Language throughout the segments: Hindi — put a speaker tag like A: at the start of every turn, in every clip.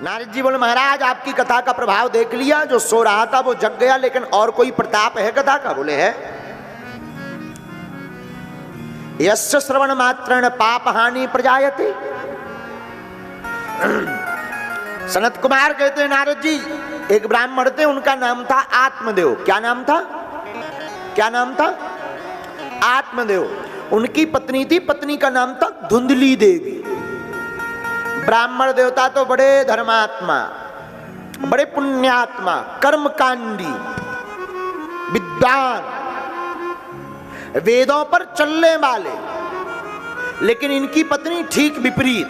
A: नारद जी बोले महाराज आपकी कथा का प्रभाव देख लिया, जो सो रहा था वो जग गया, लेकिन और कोई प्रताप है कथा का? बोले है। यस्य श्रवण मात्रेण पाप हानि प्रजायते। सनत कुमार कहते हैं नारद जी एक ब्राह्मण थे, उनका नाम था आत्मदेव। क्या नाम था? क्या नाम था? आत्मदेव। उनकी पत्नी थी, पत्नी का नाम था धुंधली देवी। ब्राह्मण देवता तो बड़े धर्मात्मा, बड़े पुण्यात्मा, कर्मकांडी, विद्वान, वेदों पर चलने वाले, लेकिन इनकी पत्नी ठीक विपरीत,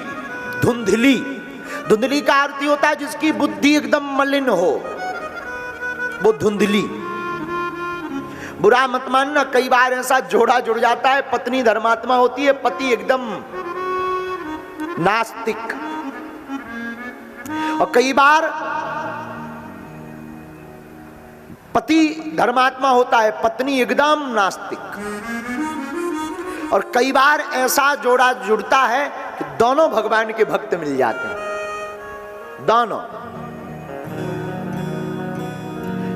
A: धुंधली। धुंधली का अर्थ होता है जिसकी बुद्धि एकदम मलिन हो, वो धुंधली। बुरा मत मानना, कई बार ऐसा जोड़ा जुड़ जाता है, पत्नी धर्मात्मा होती है, पति एकदम नास्तिक। और कई बार पति धर्मात्मा होता है, पत्नी एकदम नास्तिक। और कई बार ऐसा जोड़ा जुड़ता है कि दोनों भगवान के भक्त मिल जाते हैं, दोनों।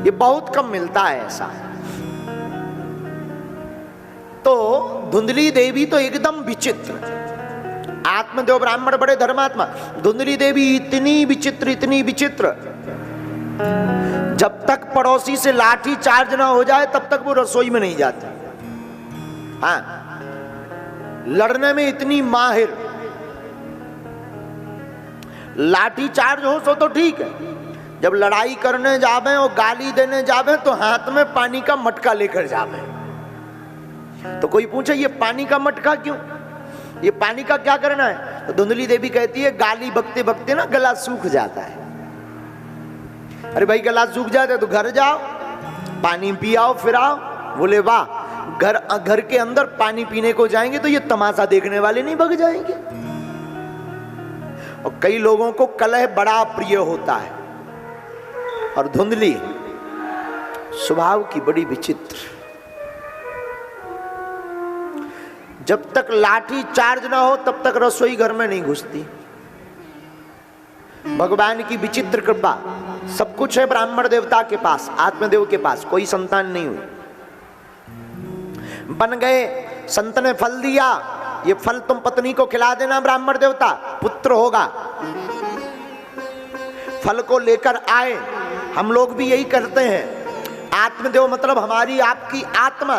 A: ये बहुत कम मिलता है ऐसा। तो धुंधली देवी तो एकदम विचित्र। आत्मदेव ब्राह्मण बड़े धर्मात्मा, धुंधली देवी इतनी विचित्र, इतनी विचित्र, जब तक पड़ोसी से लाठी चार्ज ना हो जाए तब तक वो रसोई में नहीं जाती। हाँ, लड़ने में इतनी माहिर। लाठी चार्ज हो सो तो ठीक है, जब लड़ाई करने जावे और गाली देने जावे तो हाथ में पानी का मटका लेकर जावे। तो कोई पूछे ये पानी का मटका क्यों, ये पानी का क्या करना है? तो धुंधली देवी कहती है गाली बकते बकते ना गला सूख जाता है। अरे भाई गला सूख जाता है तो घर जाओ, पानी पी आओ, फिर आओ। बोले वाह, घर के अंदर पानी पीने को जाएंगे तो ये तमाशा देखने वाले नहीं भग जाएंगे। और कई लोगों को कलह बड़ा प्रिय होता है, और धुंधली स्वभाव की बड़ी विचित्र। जब तक लाठी चार्ज ना हो तब तक रसोई घर में नहीं घुसती। भगवान की विचित्र कृपा, सब कुछ है ब्राह्मण देवता के पास, आत्मदेव के पास, कोई संतान नहीं हुई। बन गए, संत ने फल दिया, ये फल तुम पत्नी को खिला देना ब्राह्मण देवता, पुत्र होगा। फल को लेकर आए, हम लोग भी यही करते हैं। आत्मदेव मतलब हमारी आपकी आत्मा,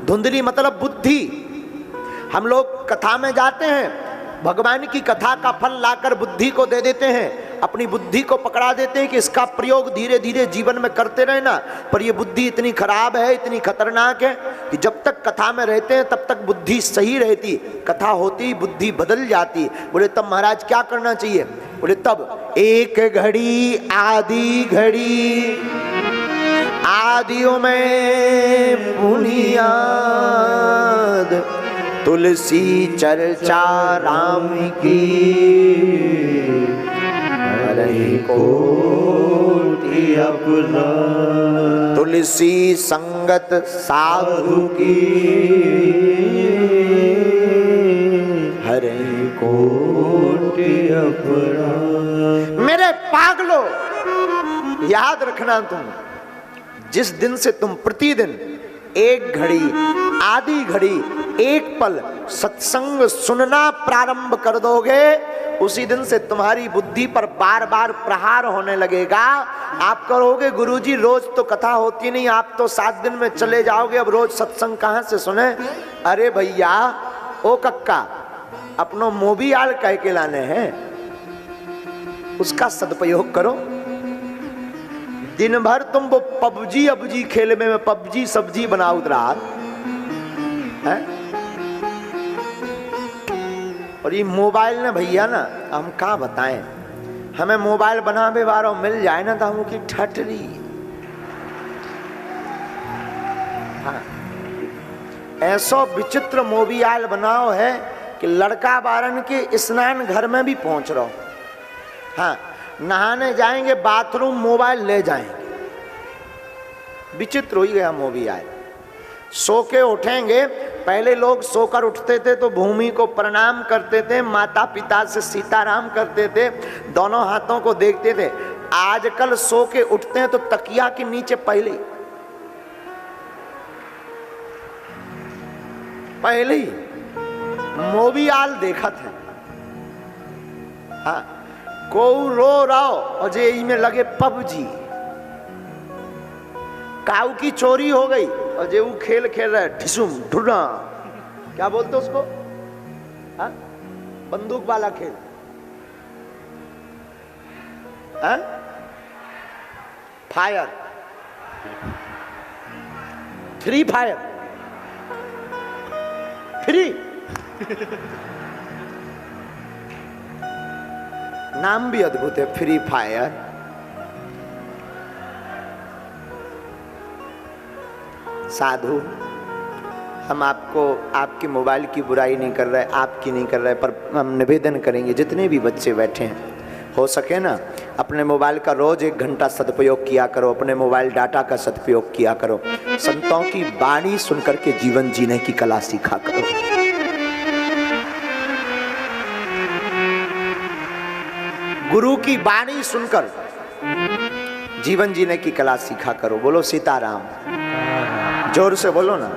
A: धुंधली मतलब बुद्धि। हम लोग कथा में जाते हैं, भगवान की कथा का फल लाकर बुद्धि को दे देते हैं, अपनी बुद्धि को पकड़ा देते हैं कि इसका प्रयोग धीरे धीरे जीवन में करते रहना। पर ये बुद्धि इतनी खराब है, इतनी खतरनाक है कि जब तक कथा में रहते हैं तब तक बुद्धि सही रहती, कथा होती बुद्धि बदल जाती। बोले तब महाराज क्या करना चाहिए? बोले तब एक घड़ी आदि घड़ी, आदियों में बुनियाद, तुलसी चर्चा राम की, हरि कोटि अपना, तुलसी संगत साधु की, हरि कोटि अपना। मेरे पागलो, याद रखना तुम, जिस दिन से तुम प्रतिदिन एक घड़ी, आधी घड़ी, एक पल सत्संग सुनना प्रारंभ कर दोगे, उसी दिन से तुम्हारी बुद्धि पर बार बार प्रहार होने लगेगा। आप कहोगे गुरुजी रोज तो कथा होती नहीं, आप तो 7 दिन में चले जाओगे, अब रोज सत्संग कहां से सुने? अरे भैया ओ कक्का, अपनो मोबियाल कह के लाने हैं, उसका सदुपयोग करो। दिन भर तुम वो पबजी अबजी खेल में पबजी सब्जी बनाओ रात है। और ये मोबाइल ने भैया ना, हम कहाँ बताएं, हमें मोबाइल बनावे बारो मिल जाए ना तो हम की ठटरी। हाँ, ऐसा विचित्र मोबाइल बनाओ है कि लड़का बारन के स्नान घर में भी पहुंच रहो। हाँ, नहाने जाएंगे बाथरूम मोबाइल ले जाएंगे, विचित्र हो ही गया मोबाइल। सो के उठेंगे पहले लोग सोकर उठते थे तो भूमि को प्रणाम करते थे, माता पिता से सीताराम करते थे, दोनों हाथों को देखते थे। आजकल सो के उठते हैं तो तकिया के नीचे पहले ही मोबियाल देखा था। हाँ, को रो रहो और जे में लगे पबजी, काऊ की चोरी हो गई और जे वो खेल रहा है ठिसुम ढुना, क्या बोलते उसको, हाँ? बंदूक वाला खेल, हाँ? फायर, फ्री फायर, फ्री नाम भी अद्भुत है, फ्री फायर। साधु, हम आपको आपके मोबाइल की बुराई नहीं कर रहे, आपकी नहीं कर रहे, पर हम निवेदन करेंगे जितने भी बच्चे बैठे हैं, हो सके ना अपने मोबाइल का रोज 1 घंटा सदुपयोग किया करो, अपने मोबाइल डाटा का सदुपयोग किया करो, संतों की वाणी सुनकर के जीवन जीने की कला सीखा करो। गुरु की वाणी सुनकर जीवन जीने की कला सीखा करो। बोलो सीताराम, जोर से बोलो ना।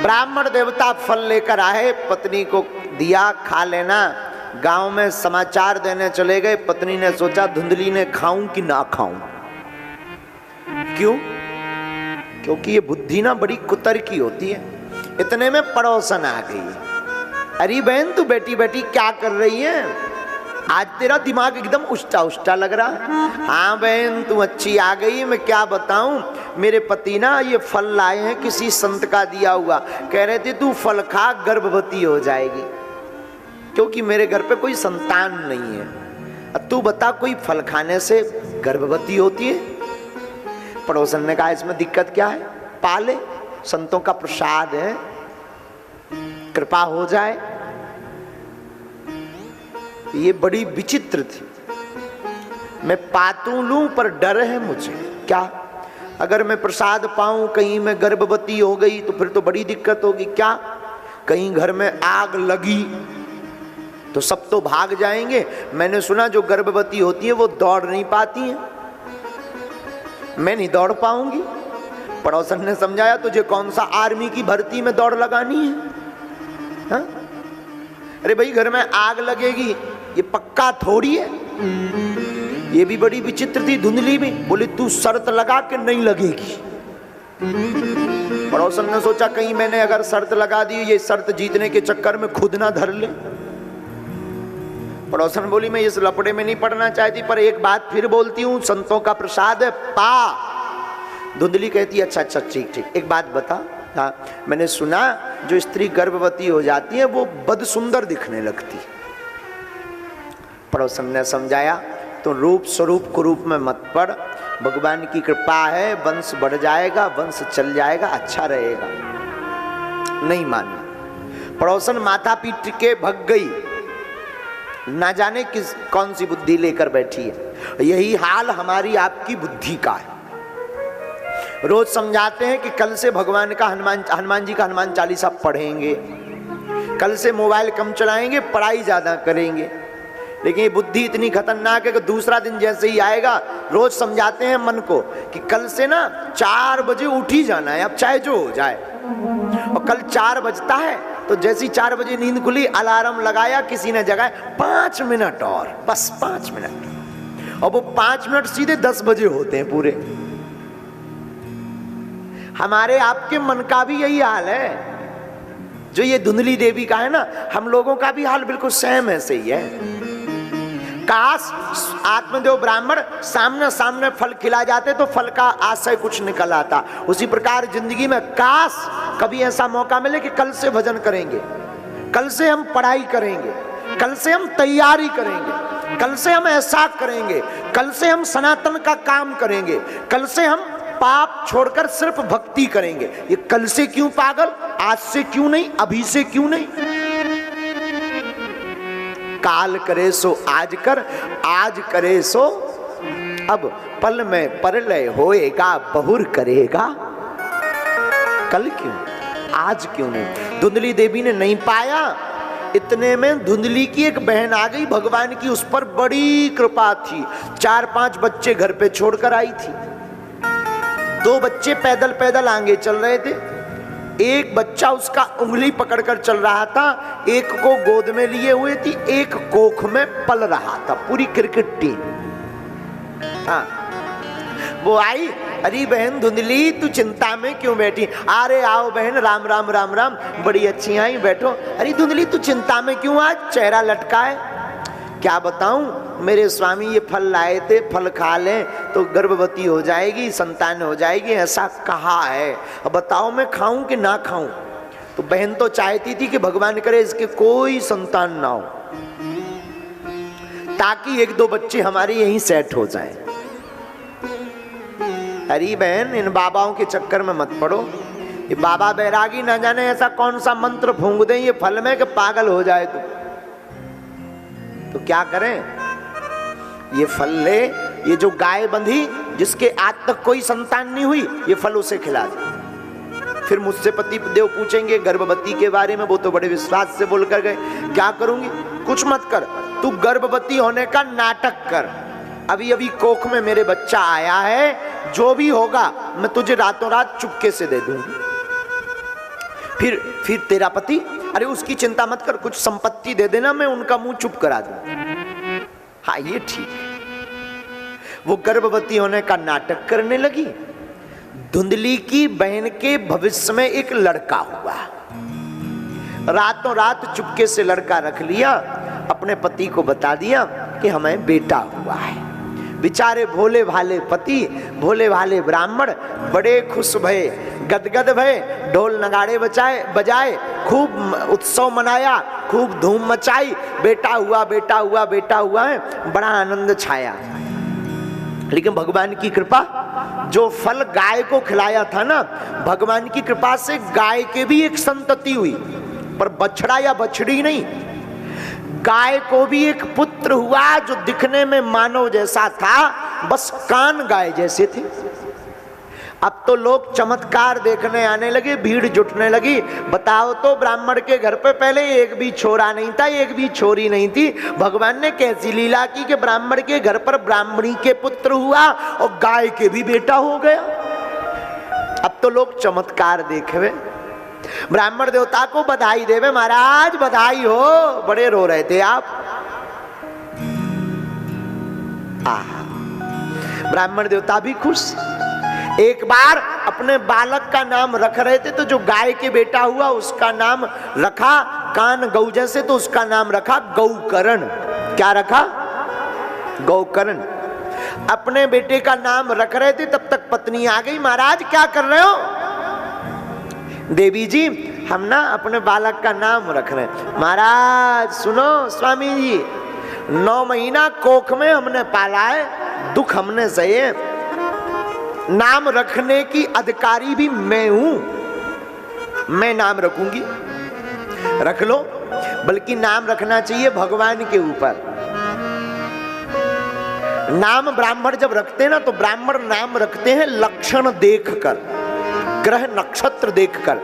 A: ब्राह्मण देवता फल लेकर आए, पत्नी को दिया, खा लेना। गांव में समाचार देने चले गए, पत्नी ने सोचा धुंधली ने खाऊं कि ना खाऊं। क्यों? क्योंकि ये बुद्धि ना बड़ी कुतर्की होती है। इतने में पड़ोसन आ गई। अरे बहन तू बैठी बैठी क्या कर रही है? आज तेरा दिमाग एकदम उष्टा उष्टा लग रहा। हाँ बहन तू अच्छी आ गई, मैं क्या बताऊं, मेरे पति ना ये फल लाए हैं किसी संत का दिया हुआ, कह रहे थे तू फल खा गर्भवती हो जाएगी, क्योंकि मेरे घर पे कोई संतान नहीं है। अब तू बता कोई फल खाने से गर्भवती होती है? पड़ोसन ने कहा इसमें दिक्कत क्या है, पाले, संतों का प्रसाद है, कृपा हो जाए। ये बड़ी विचित्र थी। मैं पातू लूं पर डर है मुझे, क्या अगर मैं प्रसाद पाऊं कहीं मैं गर्भवती हो गई तो फिर तो बड़ी दिक्कत होगी। क्या कहीं घर में आग लगी तो सब तो भाग जाएंगे। मैंने सुना जो गर्भवती होती है वो दौड़ नहीं पाती हैं, मैं नहीं दौड़ पाऊंगी। पड़ोसन ने समझाया तुझे कौन सा आर्मी की भर्ती में दौड़ लगानी है, हा? अरे भाई घर में आग लगेगी ये पक्का थोड़ी है। ये भी बड़ी विचित्र थी धुंधली भी, बोली तू शर्त लगा के नहीं लगेगी। पड़ोसन ने सोचा कहीं मैंने अगर शर्त लगा दी ये शर्त जीतने के चक्कर में खुद ना धर ले। पड़ोसन बोली मैं इस लपड़े में नहीं पड़ना चाहती, पर एक बात फिर बोलती हूँ, संतों का प्रसाद है, पा। धुंधली कहती अच्छा अच्छा ठीक ठीक, एक बात बता। हाँ, मैंने सुना जो स्त्री गर्भवती हो जाती है वो बदसुंदर दिखने लगती। पड़ोसन ने समझाया तो रूप स्वरूप कुरूप में मत पड़, भगवान की कृपा है, वंश बढ़ जाएगा, वंश चल जाएगा, अच्छा रहेगा। नहीं मानी। पड़ोसन माथा पीट के भग गई, ना जाने किस कौन सी बुद्धि लेकर बैठी है। यही हाल हमारी आपकी बुद्धि का है। रोज समझाते हैं कि कल से भगवान का हनुमान जी का हनुमान चालीसा पढ़ेंगे, कल से मोबाइल कम चलाएंगे, पढ़ाई ज्यादा करेंगे, लेकिन ये बुद्धि इतनी खतरनाक है कि दूसरा दिन जैसे ही आएगा रोज समझाते हैं मन को कि कल से ना 4 बजे उठ ही जाना है, अब चाहे जो हो जाए। और कल 4 बजता है तो जैसी 4 बजे नींद खुली अलार्म लगाया, किसी ने जगाया 5 मिनट और, बस 5 मिनट, और वो 5 मिनट सीधे 10 बजे होते हैं पूरे। हमारे आपके मन का भी यही हाल है जो ये धुंधली देवी का है ना, हम लोगों का भी हाल बिल्कुल सेम ऐसे ही है। काश आत्मदेव ब्राह्मण सामने सामने फल खिला जाते तो फल का आशय कुछ निकल आता। उसी प्रकार जिंदगी में काश कभी ऐसा मौका मिले कि कल से भजन करेंगे, कल से हम पढ़ाई करेंगे, कल से हम तैयारी करेंगे, कल से हम ऐसा करेंगे, कल से हम सनातन का काम करेंगे, कल से हम पाप छोड़कर सिर्फ भक्ति करेंगे। ये कल से क्यों पागल, आज से क्यों नहीं, अभी से क्यों नहीं? काल करे सो आज कर, आज करे सो अब, पल में परलय होएगा, बहुर करेगा। कल क्यों, आज क्यों नहीं? धुंधली देवी ने नहीं पाया। इतने में धुंधली की एक बहन आ गई, भगवान की उस पर बड़ी कृपा थी, 4-5 बच्चे घर पे छोड़कर आई थी। 2 बच्चे पैदल पैदल आगे चल रहे थे, एक बच्चा उसका उंगली पकड़कर चल रहा था, एक को गोद में लिए हुए थी, एक कोख में पल रहा था, पूरी क्रिकेट टीम। हाँ, वो आई, अरे बहन धुंधली तू चिंता में क्यों बैठी? अरे आओ बहन, राम राम राम राम, बड़ी अच्छी आई, बैठो। अरे धुंधली तू चिंता में क्यों, आज चेहरा लटका है? क्या बताऊं, मेरे स्वामी ये फल लाए थे, फल खा लें तो गर्भवती हो जाएगी, संतान हो जाएगी, ऐसा कहा है, अब बताओ मैं खाऊं कि ना खाऊं? तो बहन तो चाहती थी कि भगवान करे इसके कोई संतान ना हो, ताकि 1-2 बच्चे हमारे यहीं सेट हो जाएं। अरे बहन, इन बाबाओं के चक्कर में मत पड़ो, ये बाबा बैरागी ना जाने ऐसा कौन सा मंत्र फूंक दें ये फल में कि पागल हो जाए। तो क्या करें, ये फल ले, ये जो गाय बंधी जिसके आज तक कोई संतान नहीं हुई, ये फल उसे खिला दे। फिर मुझसे पति देव पूछेंगे गर्भवती के बारे में, वो तो बड़े विश्वास से बोल कर गए। क्या करूंगी? कुछ मत कर, तू गर्भवती होने का नाटक कर। अभी अभी कोख में मेरे बच्चा आया है, जो भी होगा मैं तुझे रातों रात चुपके से दे दूंगी। फिर तेरा पति, अरे उसकी चिंता मत कर, कुछ संपत्ति दे देना, मैं उनका मुंह चुप करा दूं। हाँ ये ठीक है। वो गर्भवती होने का नाटक करने लगी। धुंधली की बहन के भविष्य में एक लड़का हुआ, रातों रात चुपके से लड़का रख लिया, अपने पति को बता दिया कि हमें बेटा हुआ है। बेचारे भोले भाले पति, भोले भाले ब्राह्मण बड़े खुश भये, गदगद भये, ढोल नगाड़े बजाए, खूब उत्सव मनाया, खूब धूम मचाई, बेटा हुआ बेटा हुआ बेटा हुआ है, बड़ा आनंद छाया। लेकिन भगवान की कृपा, जो फल गाय को खिलाया था ना, भगवान की कृपा से गाय के भी एक संतति हुई, पर बछड़ा या बछड़ी नहीं, गाय को भी एक पुत्र हुआ जो दिखने में मानव जैसा था, बस कान गाय जैसे थे। अब तो लोग चमत्कार देखने आने लगे, भीड़ जुटने लगी। बताओ तो ब्राह्मण के घर पे पहले एक भी छोरा नहीं था, एक भी छोरी नहीं थी, भगवान ने कैसी लीला की कि ब्राह्मण के घर पर ब्राह्मणी के पुत्र हुआ और गाय के भी बेटा हो गया। अब तो लोग चमत्कार देखे। ब्राह्मण देवता को बधाई देवे, महाराज बधाई हो, बड़े रो रहे थे आप। ब्राह्मण देवता भी खुश। एक बार अपने बालक का नाम रख रहे थे, तो जो गाय के बेटा हुआ उसका नाम रखा कान गौ जैसे, तो उसका नाम रखा गौकर्ण। क्या रखा? गौकर्ण। अपने बेटे का नाम रख रहे थे, तब तक पत्नी आ गई, महाराज क्या कर रहे हो? देवी जी हम ना अपने बालक का नाम रख रहे हैं। महाराज सुनो स्वामी जी, 9 महीना कोख में हमने पाला है, दुख हमने सहे, नाम रखने की अधिकारी भी मैं हूं, मैं नाम रखूंगी। रख लो, बल्कि नाम रखना चाहिए भगवान के ऊपर। नाम ब्राह्मण जब रखते हैं ना, तो ब्राह्मण नाम रखते हैं लक्षण देखकर, ग्रह नक्षत्र देखकर।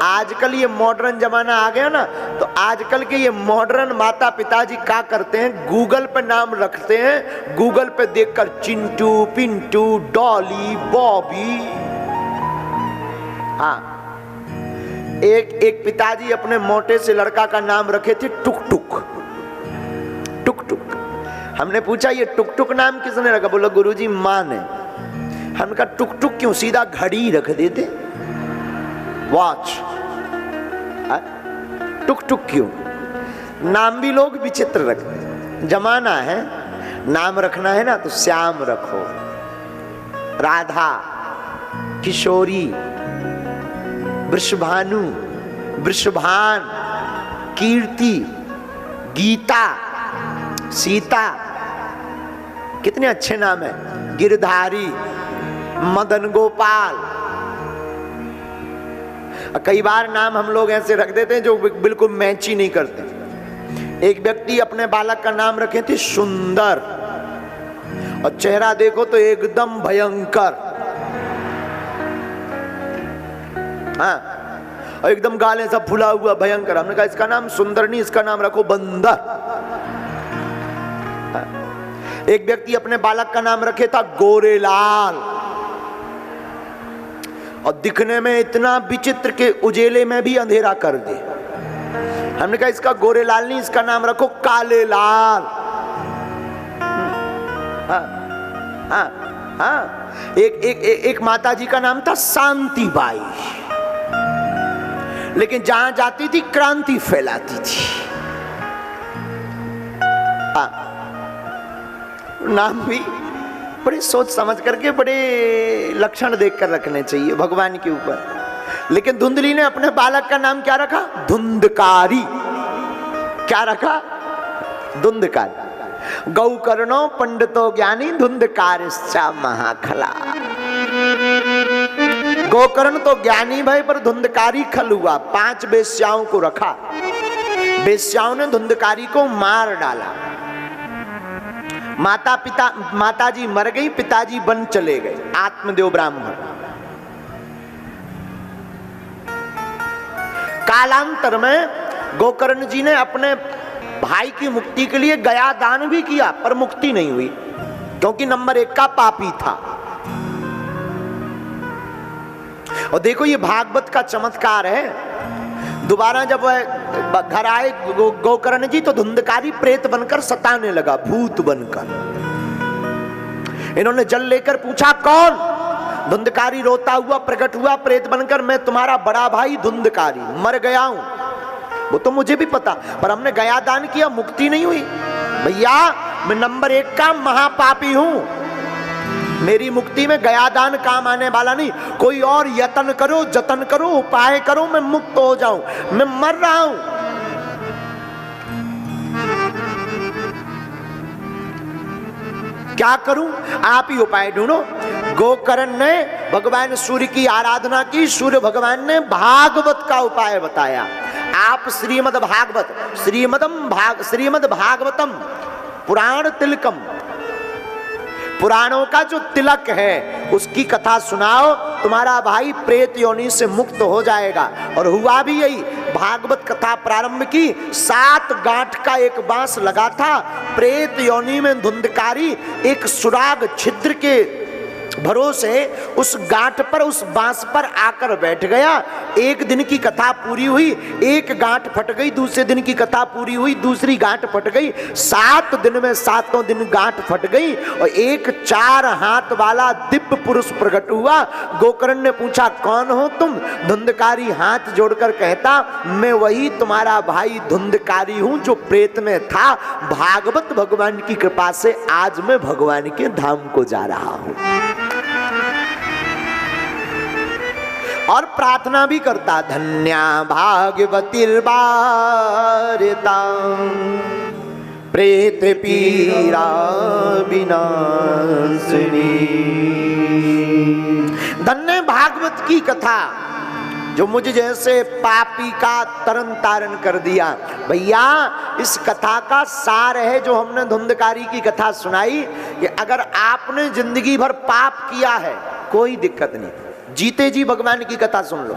A: आजकल ये मॉडर्न जमाना आ गया ना, तो आजकल के ये मॉडर्न माता पिताजी क्या करते हैं, गूगल पे नाम रखते हैं, गूगल पे देखकर चिंटू, पिंटू, डॉली, बॉबी। हाँ, एक पिताजी अपने मोटे से लड़का का नाम रखे थे टुक टुक। टुक टुक। हमने पूछा ये टुक टुक नाम किसने रखा? बोला गुरुजी माँ ने। हमने कहा टुक टुक क्यों, सीधा घड़ी रख देते, वॉच। टुक टुक क्यों? नाम भी लोग विचित्र रखते। जमाना है, नाम रखना है ना तो श्याम रखो, राधा, किशोरी, वृषभानु, वृषभान, कीर्ति, गीता, सीता, कितने अच्छे नाम है। गिरधारी, मदन गोपाल। कई बार नाम हम लोग ऐसे रख देते हैं जो बिल्कुल मैच ही नहीं करते। एक व्यक्ति अपने बालक का नाम रखे थे सुंदर, और चेहरा देखो तो एकदम भयंकर। हाँ, और एकदम गाले सब फुला हुआ भयंकर। हमने कहा इसका नाम सुंदर नहीं, इसका नाम रखो बंदर। हाँ। एक व्यक्ति अपने बालक का नाम रखे था गोरेलाल, और दिखने में इतना विचित्र के उजेले में भी अंधेरा कर दे। हमने कहा इसका गोरेलाल नहीं, इसका नाम रखो कालेलाल। हाँ, हाँ, हाँ। एक माता जी का नाम था शांतिबाई, लेकिन जहां जाती थी क्रांति फैलाती थी। हाँ, नाम भी बड़े सोच समझ करके, बड़े लक्षण देखकर रखने चाहिए भगवान के ऊपर। लेकिन धुंधली ने अपने बालक का नाम क्या रखा? धुंधकारी। क्या रखा? धुंधकारी। गौकर्णो पंडितो ज्ञानी धुंधकारिश्चा महाखला। गोकर्ण तो ज्ञानी भाई, पर धुंधकारी खल हुआ। 5 वेश्याओं को रखा, वेश्याओं ने धुंधकारी को मार डाला। माताजी मर गई, पिताजी वन चले गए, आत्मदेव ब्राह्मण। कालांतर में गोकर्ण जी ने अपने भाई की मुक्ति के लिए गया दान भी किया, पर मुक्ति नहीं हुई, क्योंकि नंबर 1 का पापी था। और देखो ये भागवत का चमत्कार है। दोबारा जब वह घर आए गोकर्ण जी, तो धुंधकारी प्रेत बनकर सताने लगा, भूत बनकर। इन्होंने जल लेकर पूछा कौन? धुंधकारी रोता हुआ प्रकट हुआ प्रेत बनकर, मैं तुम्हारा बड़ा भाई धुंधकारी, मर गया हूं। वो तो मुझे भी पता, पर हमने गया दान किया, मुक्ति नहीं हुई। भैया मैं नंबर 1 का महापापी हूं, मेरी मुक्ति में गया दान काम आने वाला नहीं। कोई और यत्न करो, जतन करो, उपाय करो, मैं मुक्त हो जाऊं, मैं मर रहा हूं। क्या करूं? आप ही उपाय ढूंढो। गोकर्ण ने भगवान सूर्य की आराधना की, सूर्य भगवान ने भागवत का उपाय बताया। आप श्रीमद् भागवतम पुराण तिलकम, पुराणों का जो तिलक है उसकी कथा सुनाओ, तुम्हारा भाई प्रेत योनि से मुक्त हो जाएगा। और हुआ भी यही। भागवत कथा प्रारंभ की, 7 गांठ का एक बांस लगा था, प्रेत योनि में धुंधकारी एक सुराग छिद्र के भरोसे उस गांठ पर, उस बांस पर आकर बैठ गया। एक दिन की कथा पूरी हुई, एक गांठ फट गई, दूसरे दिन की कथा पूरी हुई, दूसरी गांठ फट गई। 7 दिन में 7 दिन गांठ फट गई, और एक 4 हाथ वाला दिव्य पुरुष प्रकट हुआ। गोकर्ण ने पूछा कौन हो तुम? धुंधकारी हाथ जोड़कर कहता, मैं वही तुम्हारा भाई धुंधकारी हूं जो प्रेत में था। भागवत भगवान की कृपा से आज मैं भगवान के धाम को जा रहा हूं। और प्रार्थना भी करता, धन्या भागवतीर्वारिता प्रेत पीरा विनाशिनी। धन्य भागवत की कथा जो मुझ जैसे पापी का तरन तारण कर दिया। भैया इस कथा का सार है जो हमने धुंधकारी की कथा सुनाई, कि अगर आपने जिंदगी भर पाप किया है कोई दिक्कत नहीं, जीते जी भगवान की कथा सुन लो।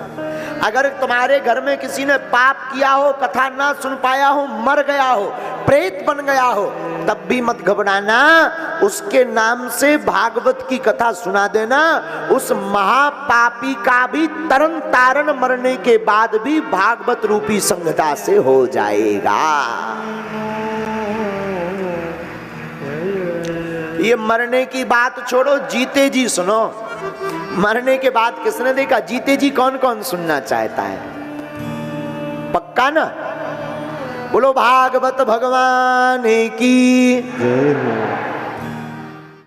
A: अगर तुम्हारे घर में किसी ने पाप किया हो, कथा ना सुन पाया हो, मर गया हो, प्रेत बन गया हो, तब भी मत घबराना, उसके नाम से भागवत की कथा सुना देना। उस महापापी का भी तरन तारण मरने के बाद भी भागवत रूपी संगता से हो जाएगा। ये मरने की बात छोड़ो, जीते जी सुनो। मरने के बाद किसने देखा? जीते जी कौन कौन सुनना चाहता है? पक्का ना? बोलो भागवत भगवान की जय हो।